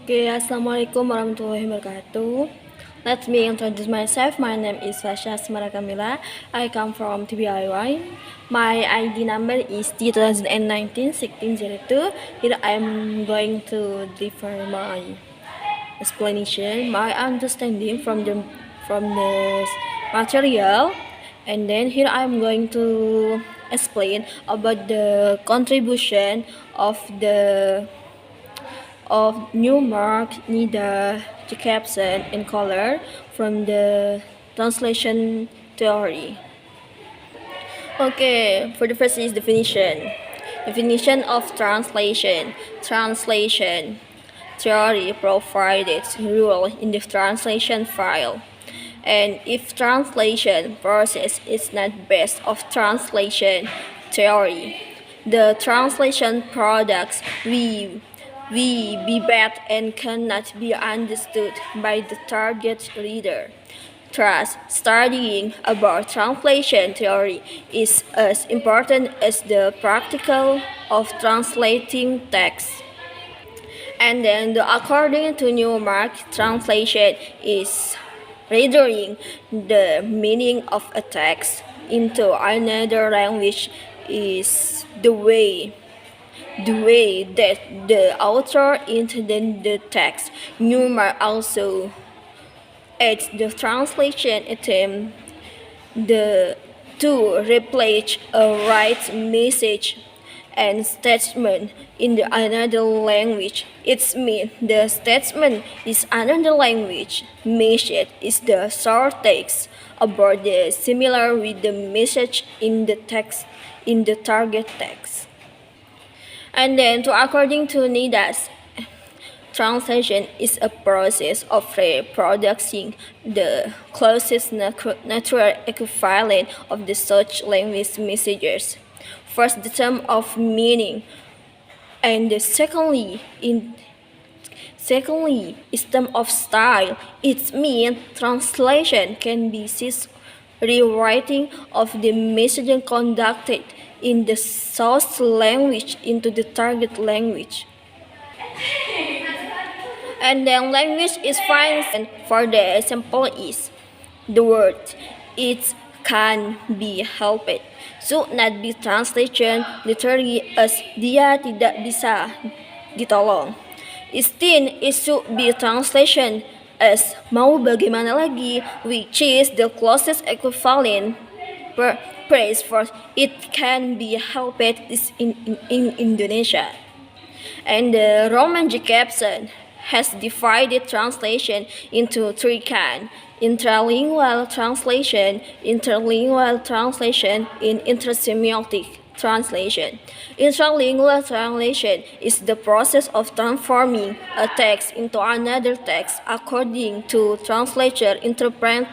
Okay, Assalamualaikum warahmatullahi wabarakatuh. Let me introduce myself. My name is Fasya Asmara Kamila. I come from TBIY. My ID number is 2019-1602. Here I am going to deliver my explanation, my understanding from the material, and then here I am going to explain about the contribution of Newmark, Nida, Jacobson, and Koller from the translation theory. Okay, for the first is definition. Definition of translation. Translation theory provided rule in the translation file. And if translation process is not based of translation theory, the translation products will be bad and cannot be understood by the target reader. Thus, studying about translation theory is as important as the practical of translating text. And then, according to Newmark, translation is rendering the meaning of a text into another language is the way that the author intended the text. Newmark also adds the translation attempt to replace a right message and statement in the another language. It means the statement is another language, message is the short text about the similar with the message in the text in the target text. And then, according to Nida's, translation is a process of reproducing the closest natural equivalent of the such language messages. First, the term of meaning, and secondly, is term of style. It means translation can be rewriting of the messaging conducted in the source language into the target language. And then language is fine. And for the example is the word "it can be helped" should not be translation literally as dia tidak bisa ditolong. Instead, it should be translation as mau bagaimana lagi, which is the closest equivalent phrase for it can be helped is in Indonesia. And the Roman Jacobson has divided translation into three kinds: intralingual translation, interlingual translation, and intersemiotic translation. Intralingual translation is the process of transforming a text into another text according to translator interpretation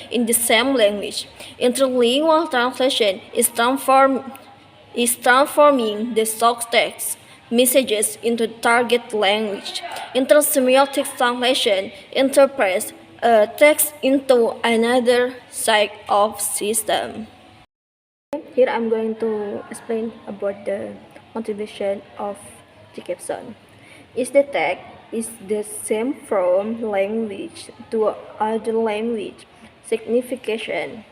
in the same language. Interlingual translation is transforming the source text messages into target language. Intersemiotic translation interprets a text into another type of system. Here I'm going to explain about the contribution of Jacobson. Is the text is the same from language to other language. Signification.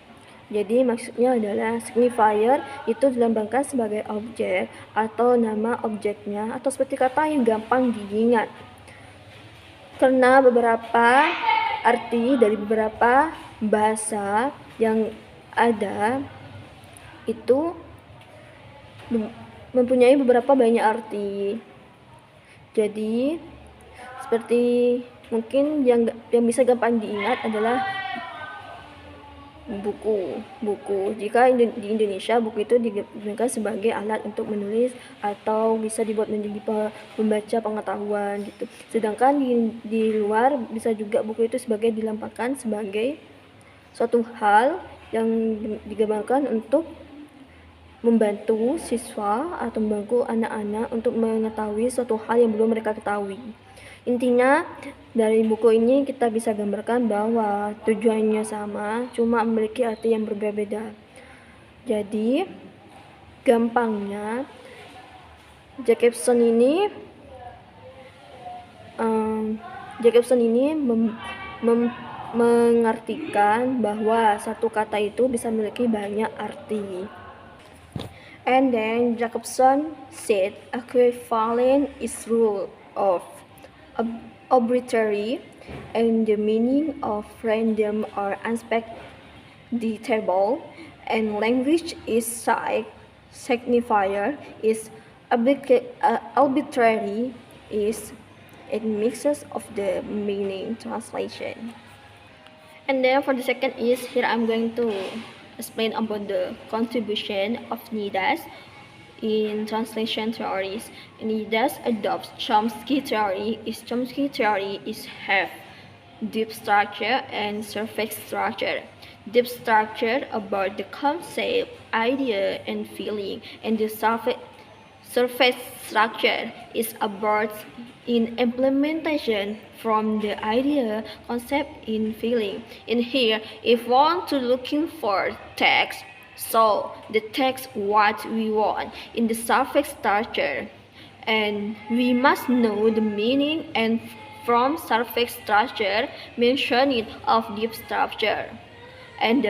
Jadi maksudnya adalah signifier itu dilambangkan sebagai objek atau nama objeknya atau seperti kata yang gampang diingat. Karena beberapa arti dari beberapa bahasa yang ada itu mempunyai beberapa banyak arti. Jadi seperti mungkin yang bisa gampang diingat adalah buku. Jika di Indonesia buku itu digunakan sebagai alat untuk menulis atau bisa dibuat menjadi pembaca pengetahuan gitu. Sedangkan di luar bisa juga buku itu sebagai dilambangkan sebagai suatu hal yang digambarkan untuk membantu siswa atau membantu anak-anak untuk mengetahui suatu hal yang belum mereka ketahui. Intinya dari buku ini kita bisa gambarkan bahwa tujuannya sama, cuma memiliki arti yang berbeda-beda. Jadi gampangnya Jacobson ini Jacobson ini mengartikan bahwa satu kata itu bisa memiliki banyak arti. And then Jacobson said equivalent is rule of arbitrary and the meaning of random or unspecifiable, and language is signifier is arbitrary is it mixes of the meaning translation. And then for the second is here I'm going to explain about the contribution of Nida's in translation theories. Nida's adopts Chomsky theory. Chomsky theory is have deep structure and surface structure. Deep structure about the concept, idea, and feeling, and the surface structure is about in implementation from the idea, concept, in feeling. In here, if want to looking for text, so the text what we want in the surface structure, and we must know the meaning and from surface structure mentioning of deep structure and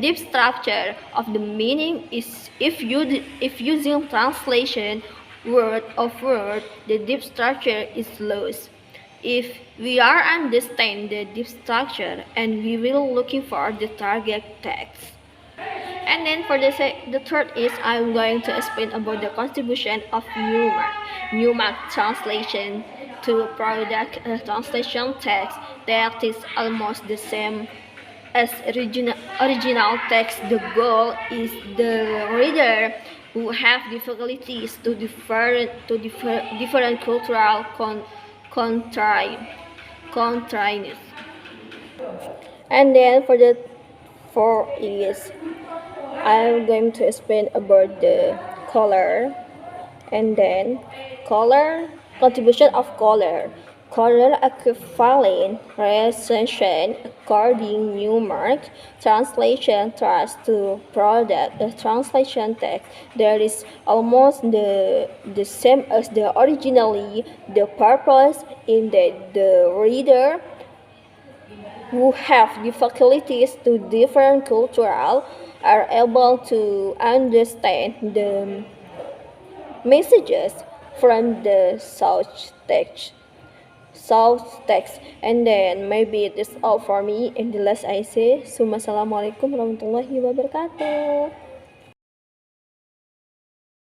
deep structure of the meaning is if using translation word of word, the deep structure is lost. If we are understand the deep structure, and we will looking for the target text. And then for the third is I'm going to explain about the contribution of Newmark. Newmark translation to product translation text that is almost the same as original text. The goal is the reader who have difficulties to different cultural contrariness. And then for the fourth is I'm going to explain about the Koller, and then Koller contribution of Koller. Koller equivalent recension according Newmark translation tries to product the translation text that is almost the same as the originally. The purpose in that the reader who have difficulties to different cultural are able to understand the messages from the source text. And then maybe it is all for me. And the last I say, Assalamualaikum warahmatullahi wabarakatuh.